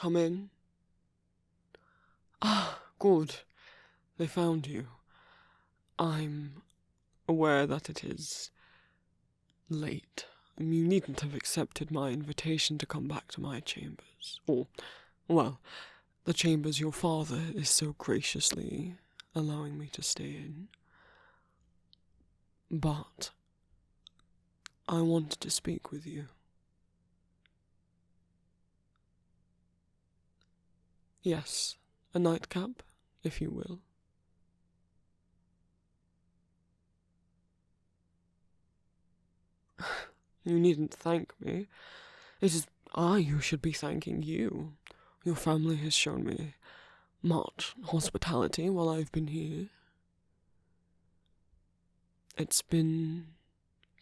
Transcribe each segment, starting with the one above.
come in? Ah, good. They found you. I'm aware that it is late. You needn't have accepted my invitation to come back to my chambers. Or, well, the chambers your father is so graciously allowing me to stay in. But I wanted to speak with you. Yes, a nightcap, if you will. You needn't thank me. It is I who should be thanking you. Your family has shown me much hospitality while I've been here. It's been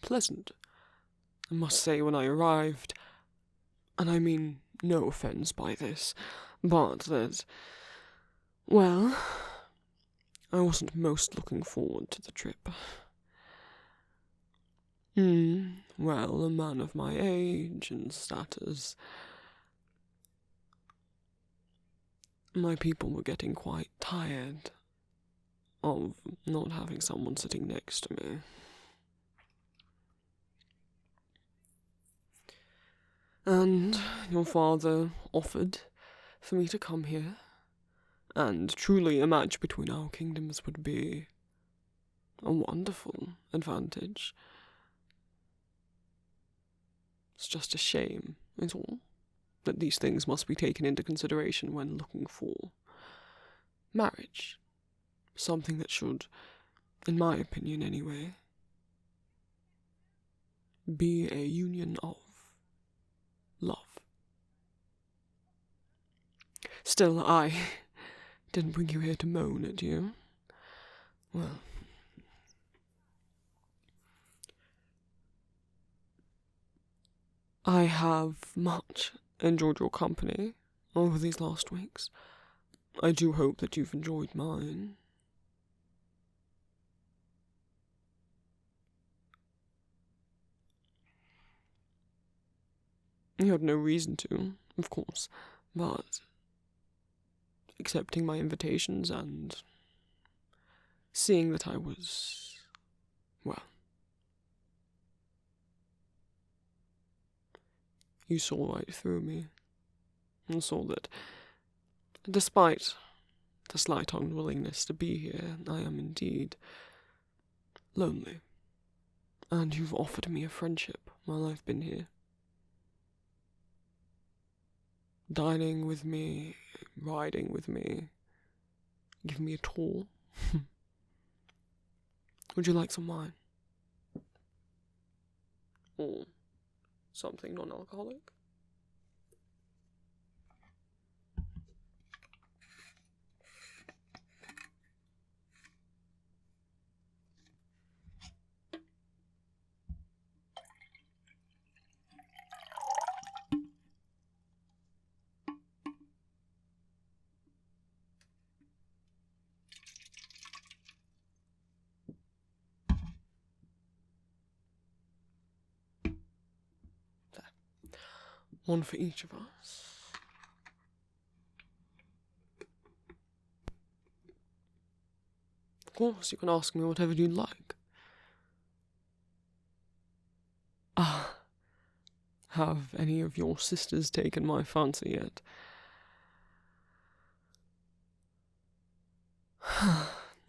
pleasant. I must say, when I arrived, and I mean no offence by this, but that, well, I wasn't most looking forward to the trip. Well, a man of my age and status, my people were getting quite tired of not having someone sitting next to me. And your father offered for me to come here, and truly a match between our kingdoms would be a wonderful advantage. It's just a shame, is all, that these things must be taken into consideration when looking for marriage. Something that should, in my opinion anyway, be a union of love. Still, I didn't bring you here to moan at you. Well, I have much enjoyed your company over these last weeks. I do hope that you've enjoyed mine. You had no reason to, of course, but accepting my invitations and seeing that I was, well, you saw right through me, and saw that, despite the slight unwillingness to be here, I am indeed lonely, and you've offered me a friendship while I've been here. Dining with me, riding with me, giving me a tour. Would you like some wine? Or something non-alcoholic? One for each of us. Of course, you can ask me whatever you'd like. Have any of your sisters taken my fancy yet?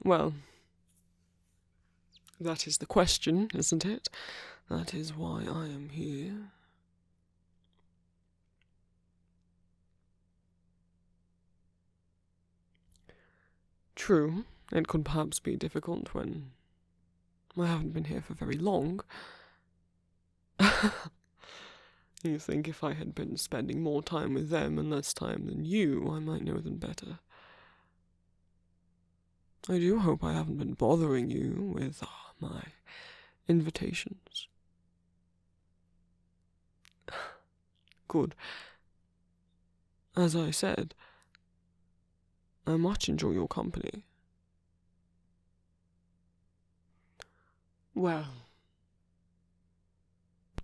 Well, that is the question, isn't it? That is why I am here. True, it could perhaps be difficult when I haven't been here for very long. You think if I had been spending more time with them and less time than you, I might know them better. I do hope I haven't been bothering you with my invitations. Good. As I said, I much enjoy your company. Well,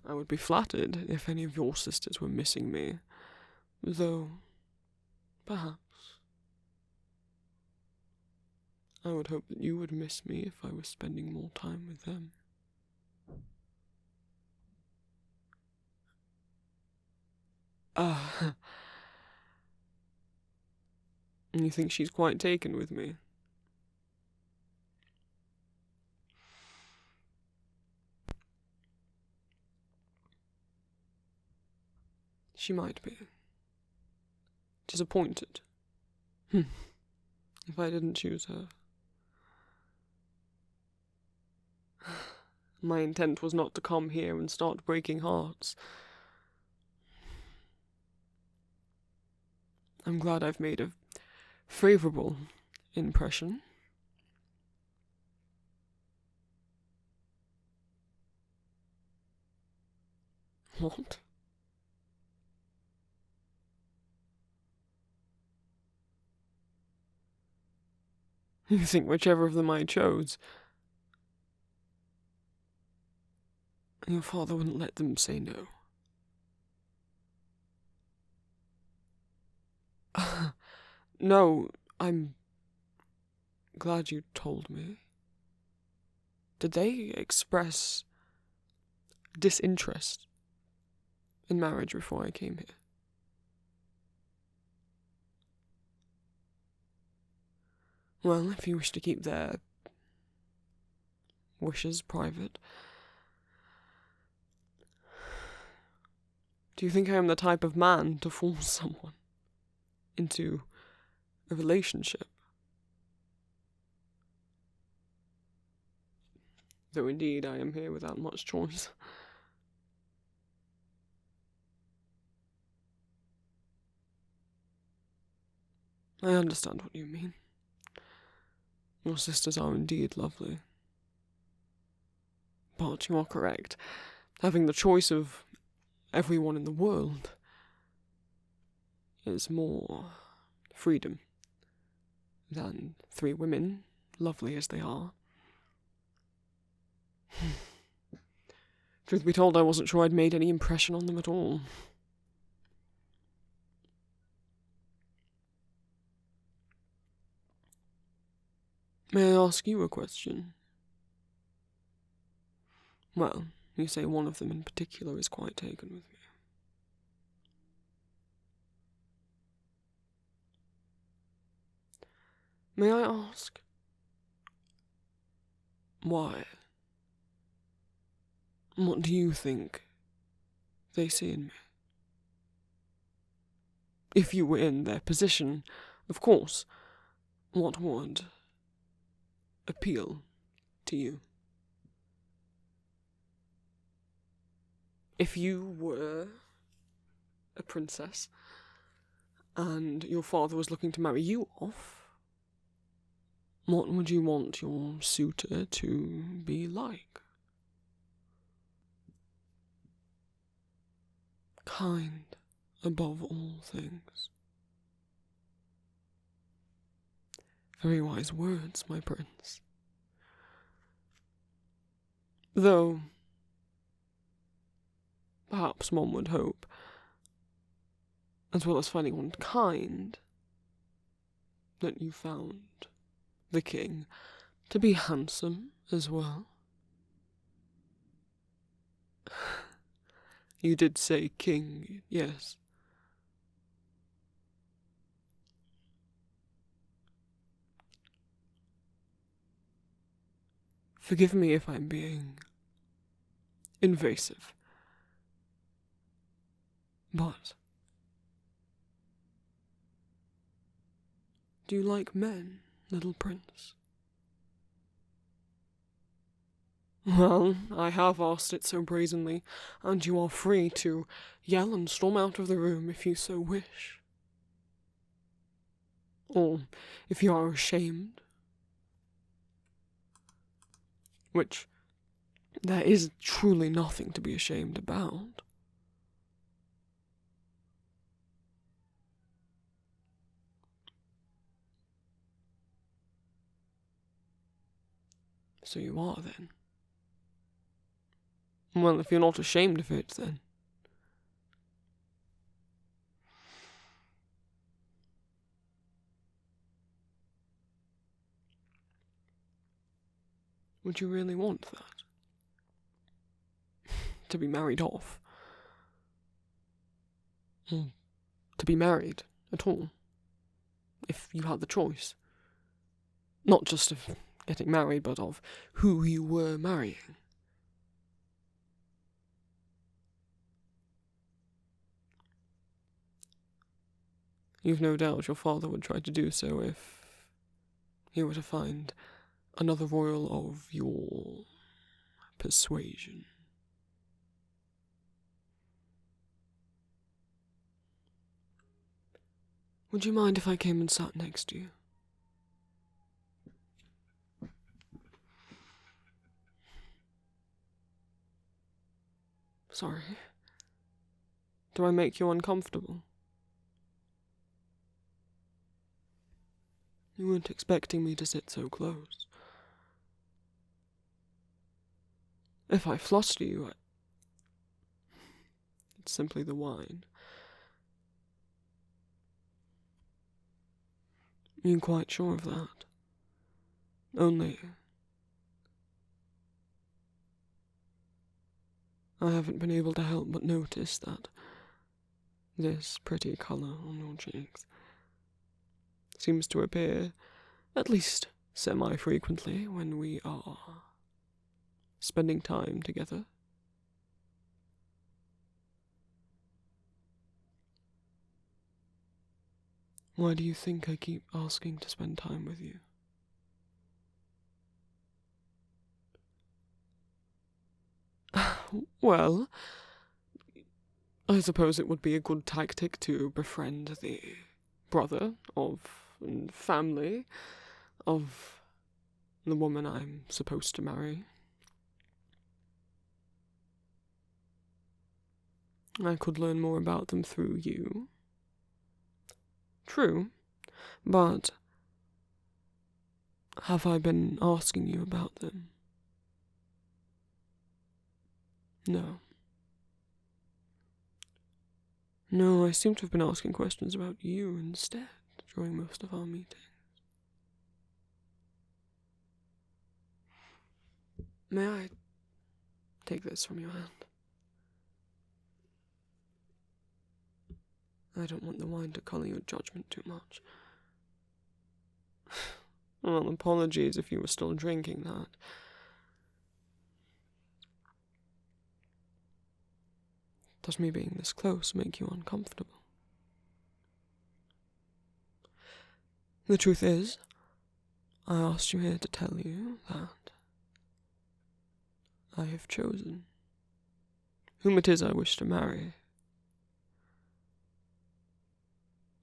I would be flattered if any of your sisters were missing me, though Perhaps. I would hope that you would miss me if I was spending more time with them. And you think she's quite taken with me? She might be. Disappointed. If I didn't choose her. My intent was not to come here and start breaking hearts. I'm glad I've made a favourable impression. What? You think whichever of them I chose, your father wouldn't let them say no. No, I'm glad you told me. Did they express disinterest in marriage before I came here? Well, if you wish to keep their wishes private. Do you think I am the type of man to force someone into a relationship? Though indeed I am here without much choice. I understand what you mean. Your sisters are indeed lovely. But you are correct. Having the choice of everyone in the world is more freedom than 3 women, lovely as they are. Truth be told, I wasn't sure I'd made any impression on them at all. May I ask you a question? Well, you say one of them in particular is quite taken with me. May I ask why? What do you think they see in me? If you were in their position, of course, what would appeal to you? If you were a princess and your father was looking to marry you off, what would you want your suitor to be like? Kind above all things. Very wise words, my prince. Though, perhaps one would hope, as well as finding one kind, that you found the king to be handsome as well. You did say king, yes. Forgive me if I'm being invasive, but do you like men, little prince? Well, I have asked it so brazenly, and you are free to yell and storm out of the room if you so wish. Or, if you are ashamed, which there is truly nothing to be ashamed about. So you are, then. Well, if you're not ashamed of it, then. Would you really want that? To be married off? Or to be married at all? If you had the choice. Not just of getting married, but of who you were marrying. You've no doubt your father would try to do so if he were to find another royal of your persuasion. Would you mind if I came and sat next to you? Sorry. Do I make you uncomfortable? You weren't expecting me to sit so close. If I fluster you, it's simply the wine. Are you quite sure of that? Only I haven't been able to help but notice that this pretty colour on your cheeks seems to appear, at least semi-frequently, when we are spending time together. Why do you think I keep asking to spend time with you? Well, I suppose it would be a good tactic to befriend the brother of and family of the woman I'm supposed to marry. I could learn more about them through you. True, but have I been asking you about them? No. No, I seem to have been asking questions about you instead during most of our meetings. May I take this from your hand? I don't want the wine to colour your judgment too much. Well, apologies if you were still drinking that. Does me being this close make you uncomfortable? The truth is, I asked you here to tell you that I have chosen whom it is I wish to marry.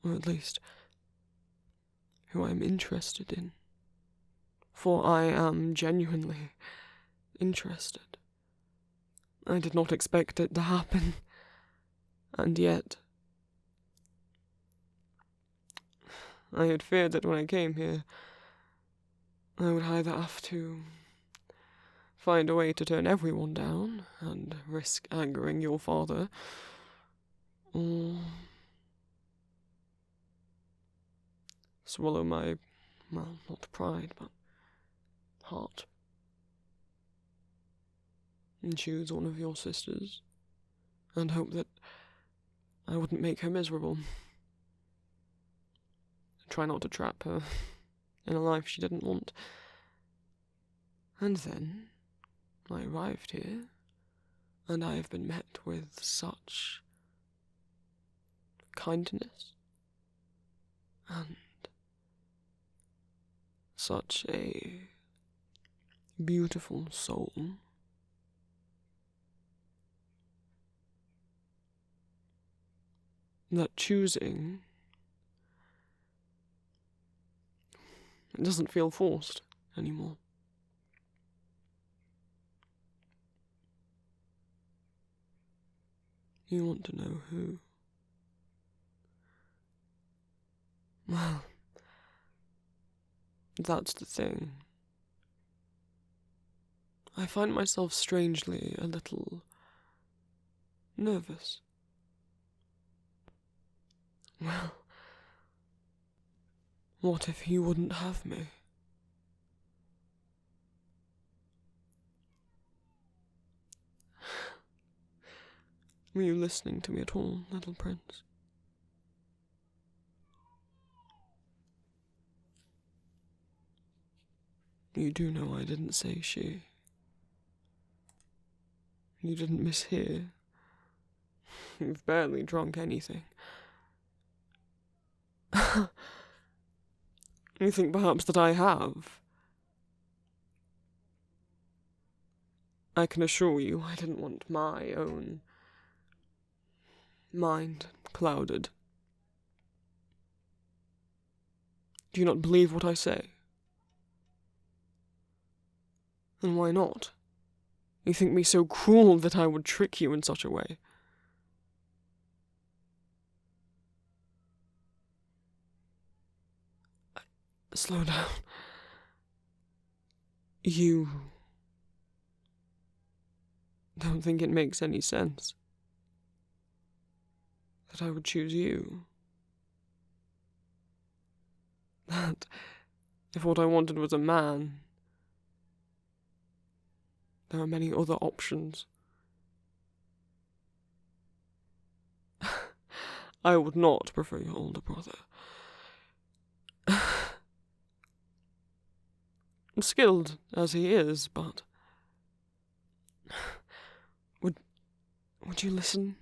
Or at least, who I am interested in. For I am genuinely interested. I did not expect it to happen, and yet I had feared that when I came here, I would either have to find a way to turn everyone down and risk angering your father, or swallow my, well, not pride, but heart, and choose one of your sisters, and hope that I wouldn't make her miserable. Try not to trap her in a life she didn't want. And then I arrived here, and I have been met with such kindness and such a beautiful soul that choosing, it doesn't feel forced anymore. You want to know who? Well, that's the thing. I find myself strangely a little nervous. Well, what if he wouldn't have me? Were you listening to me at all, little prince? You do know I didn't say she. You didn't mishear. You've barely drunk anything. You think perhaps that I have? I can assure you I didn't want my own mind clouded. Do you not believe what I say? Then why not? You think me so cruel that I would trick you in such a way? Slow down. You don't think it makes any sense that I would choose you? That if what I wanted was a man, there are many other options. I would not prefer your older brother. Skilled as he is, but would you listen?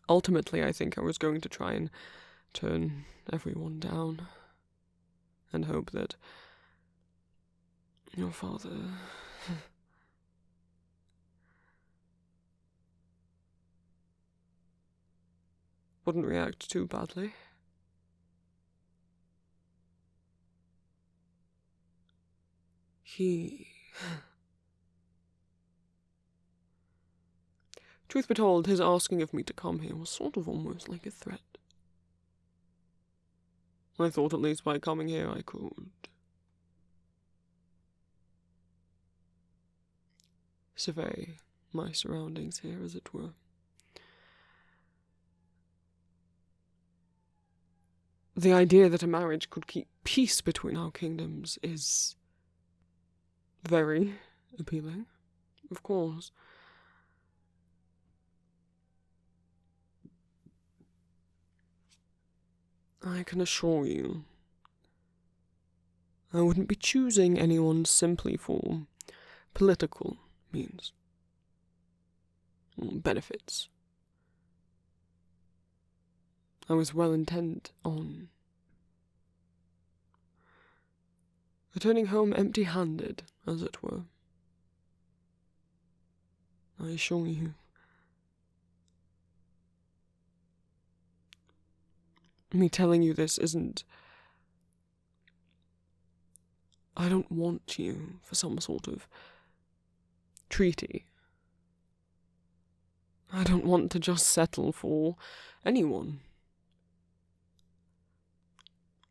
Ultimately, I think I was going to try and turn everyone down and hope that your father wouldn't react too badly. Truth be told, his asking of me to come here was sort of almost like a threat. I thought at least by coming here I could survey my surroundings here, as it were. The idea that a marriage could keep peace between our kingdoms is very appealing, of course. I can assure you, I wouldn't be choosing anyone simply for political means, or benefits. I was well intent on returning home empty-handed, as it were. I assure you. Me telling you this isn't... I don't want you for some sort of treaty. I don't want to just settle for anyone.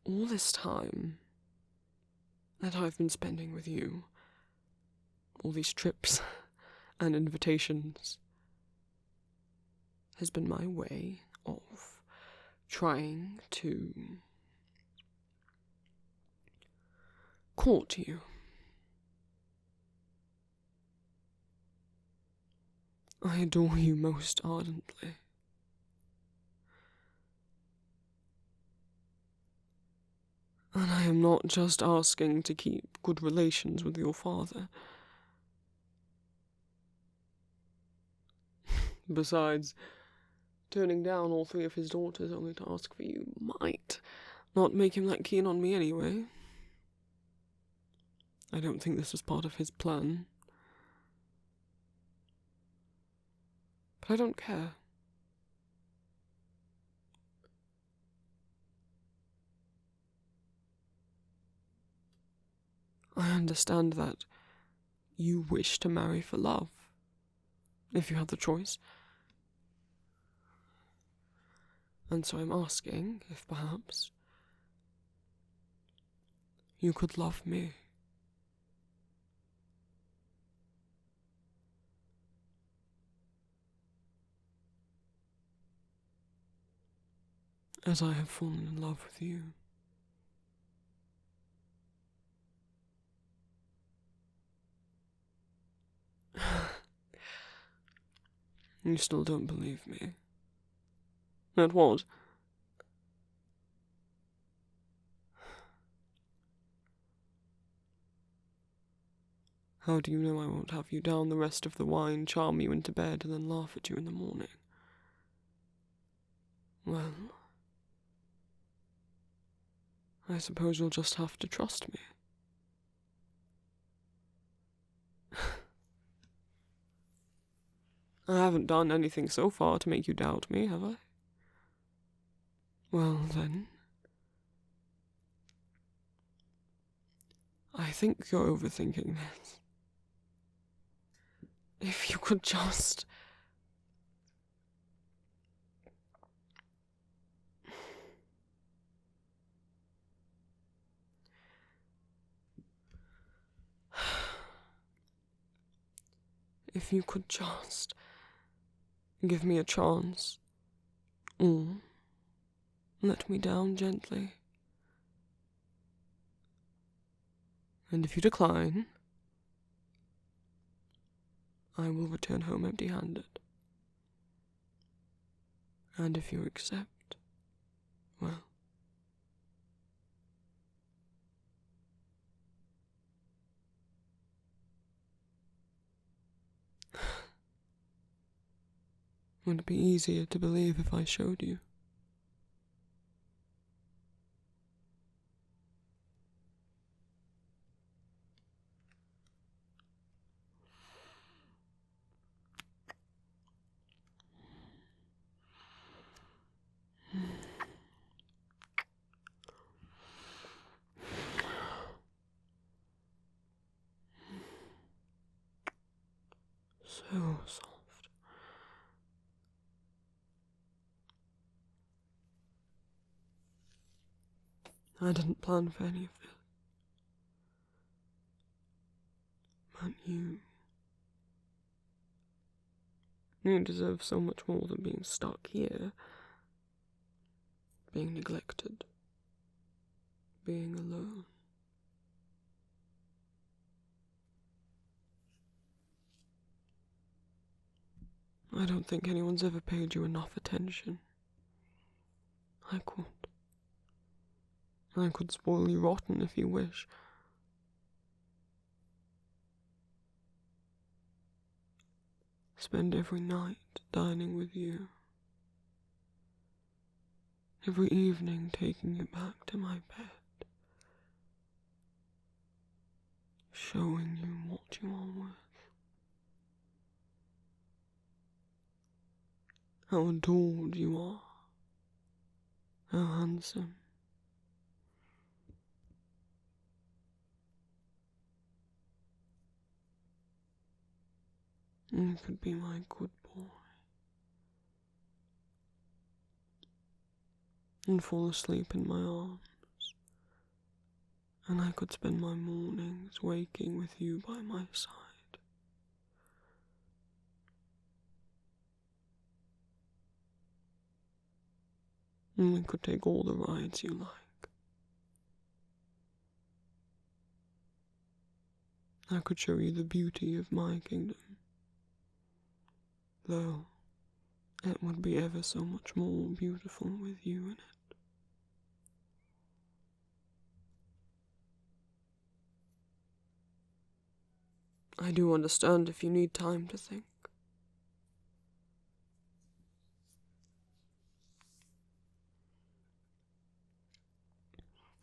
All this time that I've been spending with you, all these trips and invitations, has been my way of trying to court you. I adore you most ardently. And I am not just asking to keep good relations with your father. Besides, turning down all three of his daughters only to ask for you might not make him that keen on me anyway. I don't think this was part of his plan. But I don't care. I understand that you wish to marry for love, if you had the choice. And so I'm asking if perhaps you could love me. as I have fallen in love with you. You still don't believe me. At what? How do you know I won't have you down the rest of the wine, charm you into bed, and then laugh at you in the morning? Well, I suppose you'll just have to trust me. I haven't done anything so far to make you doubt me, have I? Well, then, I think you're overthinking this. If you could just... If you could just give me a chance, or let me down gently. And if you decline, I will return home empty-handed. And if you accept, well, would it be easier to believe if I showed you? So soft. I didn't plan for any of this. But you deserve so much more than being stuck here. Being neglected. Being alone. I don't think anyone's ever paid you enough attention. I could spoil you rotten if you wish. Spend every night dining with you. Every evening taking you back to my bed. Showing you what you are worth. How adored you are. How handsome. You could be my good boy. And fall asleep in my arms. And I could spend my mornings waking with you by my side. And we could take all the rides you like. I could show you the beauty of my kingdom. Though, it would be ever so much more beautiful with you in it. I do understand if you need time to think.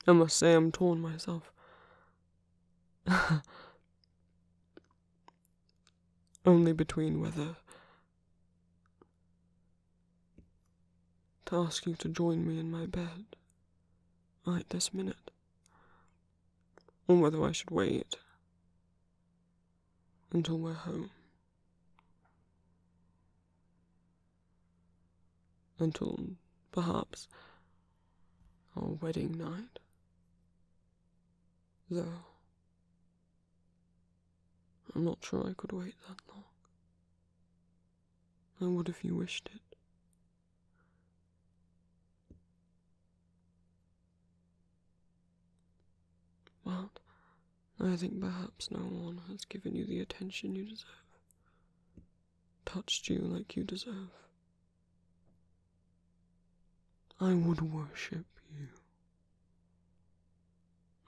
I must say I'm torn myself. Only between whether to ask you to join me in my bed right this minute, or whether I should wait until we're home. Until, perhaps, our wedding night. Though, I'm not sure I could wait that long. I would if you wished it. but I think perhaps no one has given you the attention you deserve, touched you like you deserve. I would worship you.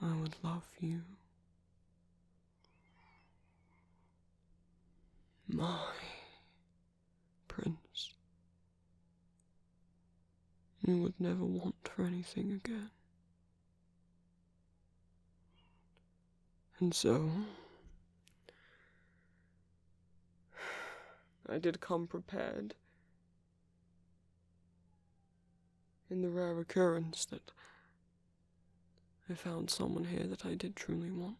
I would love you. My prince. You would never want for anything again. And so, I did come prepared. In the rare occurrence that I found someone here that I did truly want.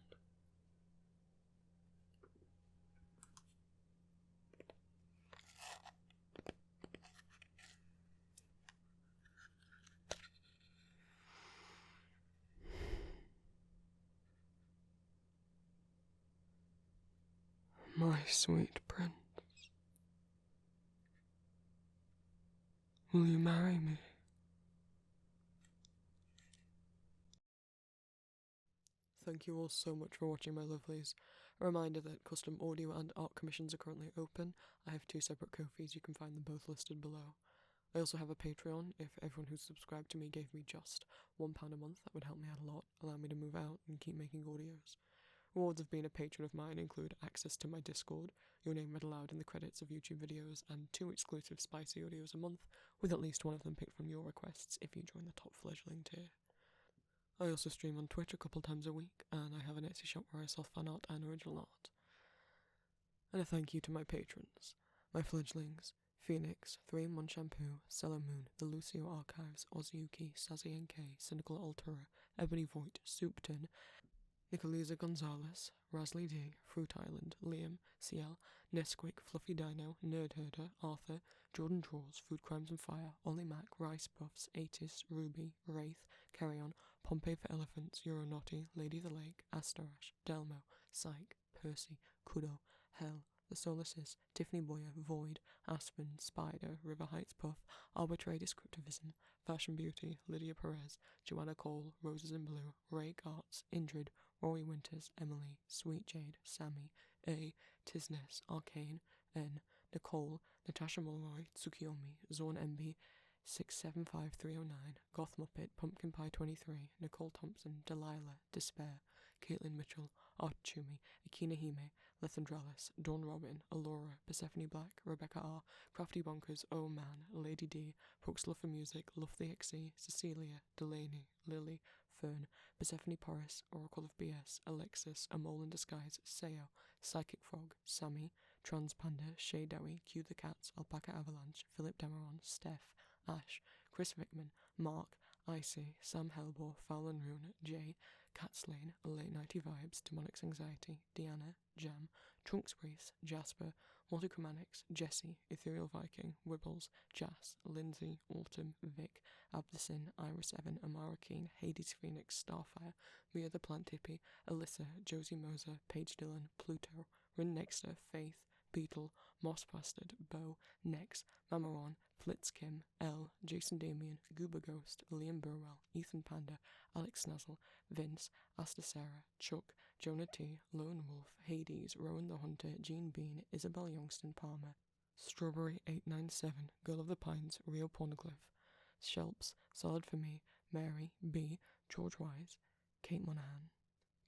My sweet prince, will you marry me? Thank you all so much for watching, my lovelies. A reminder that custom audio and art commissions are currently open. I have 2 separate Ko-fis, you can find them both listed below. I also have a Patreon. If everyone who's subscribed to me gave me just £1 a month, that would help me out a lot, allow me to move out and keep making audios. Rewards of being a patron of mine include access to my Discord, your name read aloud in the credits of YouTube videos, and 2 exclusive spicy audios a month, with at least one of them picked from your requests if you join the top fledgling tier. I also stream on Twitch a couple times a week, and I have an Etsy shop where I sell fan art and original art. And a thank you to my patrons, my fledglings, Phoenix, 3-in-1 Shampoo, Cellar Moon, The Lucio Archives, Ozzyuki, Sassy NK, Cynical Altura, Ebony Voigt, Soup Tin, Nicolisa Gonzalez, Rasley D, Fruit Island, Liam, CL, Nesquik, Fluffy Dino, Nerd Herder, Arthur, Jordan Draws, Food Crimes and Fire, Ollie Mac, Rice Puffs, Atis, Ruby, Wraith, Carry On, Pompey for Elephants, Euronaughty, Lady the Lake, Asterash, Delmo, Psych, Percy, Kudo, Hell, The Solaces, Tiffany Boyer, Void, Aspen, Spider, River Heights Puff, Arbitrary Descriptivism, Fashion Beauty, Lydia Perez, Joanna Cole, Roses in Blue, Rake Arts, Indrid, Rory Winters, Emily, Sweet Jade, Sammy, A, Tisness, Arcane, N, Nicole, Natasha Mulroy, Tsukiyomi, Zorn MB, 675309, Goth Muppet, Pumpkin Pie 23, Nicole Thompson, Delilah, Despair, Caitlin Mitchell, Art Chumi, Akina Hime, Lethandralis, Dawn Robin, Alora, Persephone Black, Rebecca R, Crafty Bonkers, Oh Man, Lady D, Brooks Love for Music, Love the XE, Cecilia, Delaney, Lily, Fern, Persephone Porris, Oracle of BS, Alexis, A Mole in Disguise, Seo, Psychic Frog, Sammy, Trans Panda, Shay Dowie, Q the Cats, Alpaca Avalanche, Philip Demeron, Steph, Ash, Chris Vickman, Mark, Icy, Sam Hellbore, Foul and Rune, Jay, Catslane, Late Nighty Vibes, Demonics Anxiety, Deanna, Jam, Trunks Brace, Jasper, Multichromatics, Jesse, Ethereal Viking, Wibbles, Jas, Lindsay, Autumn, Vic, Abdessin, Iris Evan, Amara Keen, Hades Phoenix, Starfire, Mia the Plant Hippie, Alyssa, Josie Moser, Paige Dillon, Pluto, Rin Nexter, Faith, Beetle, Moss Bastard, Bo, Nex, Mamaron, Flitz Kim, L, Jason Damien, Goober Ghost, Liam Burwell, Ethan Panda, Alex Snazzle, Vince, Asta Sarah, Chuck, Jonah T, Lone Wolf, Hades, Rowan the Hunter, Jean Bean, Isabel Youngston Palmer, Strawberry 897, Girl of the Pines, Rio Pornoglyph, Shelps, Solid for Me, Mary, B, George Wise, Kate Monahan,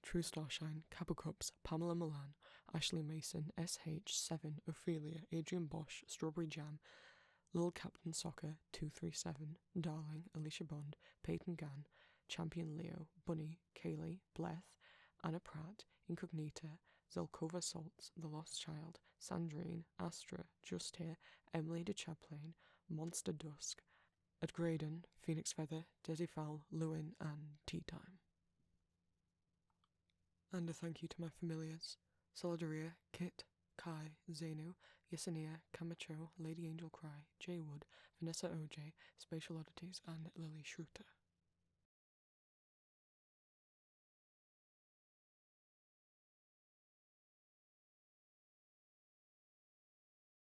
True Starshine, Kappa Cups, Pamela Milan, Ashley Mason, SH7, Ophelia, Adrian Bosch, Strawberry Jam, Lil Captain Soccer, 237, Darling, Alicia Bond, Peyton Gann, Champion Leo, Bunny, Kaylee, Bleth, Anna Pratt, Incognita, Zelkova Salts, The Lost Child, Sandrine, Astra, Just Here, Emily de Chaplain, Monster Dusk, at Graydon, Phoenix Feather, Desi Fowl, Lewin, and Tea Time. And a thank you to my familiars, Solidaria, Kit, Kai, Zenu, Yesenia, Camacho, Lady Angel Cry, Jay Wood, Vanessa OJ, Spatial Oddities, and Lily Schruter.